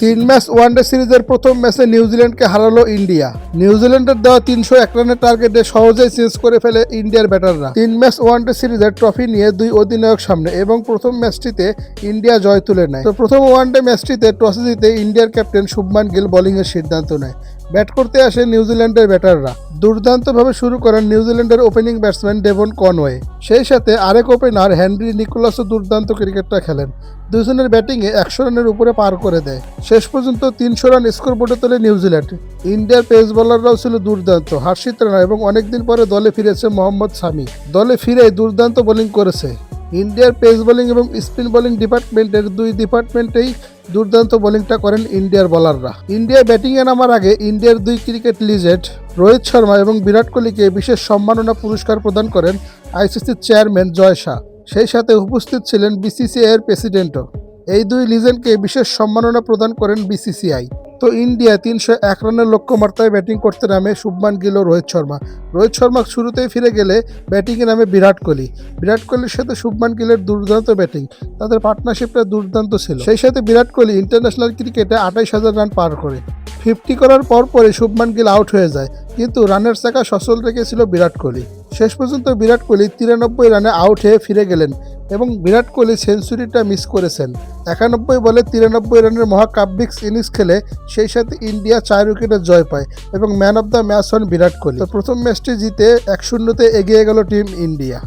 3 match one day সিরিজের প্রথম ম্যাচে নিউজিল্যান্ডকে হারালো ইন্ডিয়া। নিউজিল্যান্ডের দেওয়া 301 রানের টার্গেটে সহজেই চেঞ্জ করে ফেলে ইন্ডিয়ার ব্যাটাররা। 3 ম্যাচ ওয়ানডে সিরিজের ট্রফি নিয়ে দুই অধিনায়ক সামনে এবং প্রথম ম্যাচটিতে ইন্ডিয়া জয় তুলে নেয়। তো প্রথম ওয়ানডে ম্যাচটিতে টসে জিতে ইন্ডিয়ার ক্যাপ্টেন শুভমান গিল বোলিংয়ের সিদ্ধান্ত নেয়। ব্যাট করতে আসে নিউজিল্যান্ডের ব্যাটাররা। দুর্দান্তভাবে শুরু করেন নিউজিল্যান্ডের ওপেনিং ব্যাটসম্যান ডেভন কনওয়ে। সেই সাথে আরেক ওপেনার হেনরি নিকোলাসও দুর্দান্ত ক্রিকেটটা খেলেন। দুজনের ব্যাটিংয়ে 100 রানের উপরে পার করে দেয়। শেষ পর্যন্ত 300 রান স্কোরবোর্ডে তোলে নিউজিল্যান্ড। ইন্ডিয়ার পেস বোলাররাও ছিল দুর্দান্ত। হর্ষিত রানা এবং অনেকদিন পরে দলে ফিরেছে মোহাম্মদ শামি। দলে ফিরে দুর্দান্ত বোলিং করেছে। ইন্ডিয়ার পেস বোলিং এবং স্পিন বোলিং ডিপার্টমেন্টের দুই ডিপার্টমেন্টেই দুর্দান্ত বোলিংটা করেন ইন্ডিয়ার বোলাররা। ইন্ডিয়া ব্যাটিংয়ে নামার আগে ইন্ডিয়ার দুই ক্রিকেট লিজেন্ড রোহিত শর্মা এবং বিরাট কোহলিকে বিশেষ সম্মাননা পুরস্কার প্রদান করেন আইসিসির চেয়ারম্যান জয় শাহ। সেই সাথে উপস্থিত ছিলেন বিসিসিআই এর প্রেসিডেন্টও। এই দুই লিজেন্ডকে বিশেষ সম্মাননা প্রদান করেন বিসিসিআই। তো ইন্ডিয়া 301 রানের লক্ষ্যমাত্রায় ব্যাটিং করতে নামে শুভমান গিল ও রোহিত শর্মা। রোহিত শর্মা শুরুতেই ফিরে গেলে ব্যাটিংয়ে নামে বিরাট কোহলি। বিরাট কোহলির সাথে শুভমান গিলের দুর্দান্ত ব্যাটিং, তাদের পার্টনারশিপটা দুর্দান্ত ছিল। সেই সাথে বিরাট কোহলি ইন্টারন্যাশনাল ক্রিকেটে 28,000 রান পার করে 50 করার পরই শুভমান গিল আউট হয়ে যায়, কিন্তু রানের চাকা সচল রেখেছিল বিরাট কোহলি। শেষ পর্যন্ত বিরাট কোহলি 93 রানে আউট হয়ে ফিরে গেলেন এবং বিরাট কোহলি সেঞ্চুরিটা মিস করেছেন। 91 বলে 93 রানের মহাকাব্যিক ইনিংস খেলে সেই সাথে ইন্ডিয়া 4 উইকেটে জয় পায় এবং ম্যান অব দ্য ম্যাচ হন বিরাট কোহলি। তো প্রথম ম্যাচটি জিতে 1-0 এগিয়ে গেল টিম ইন্ডিয়া।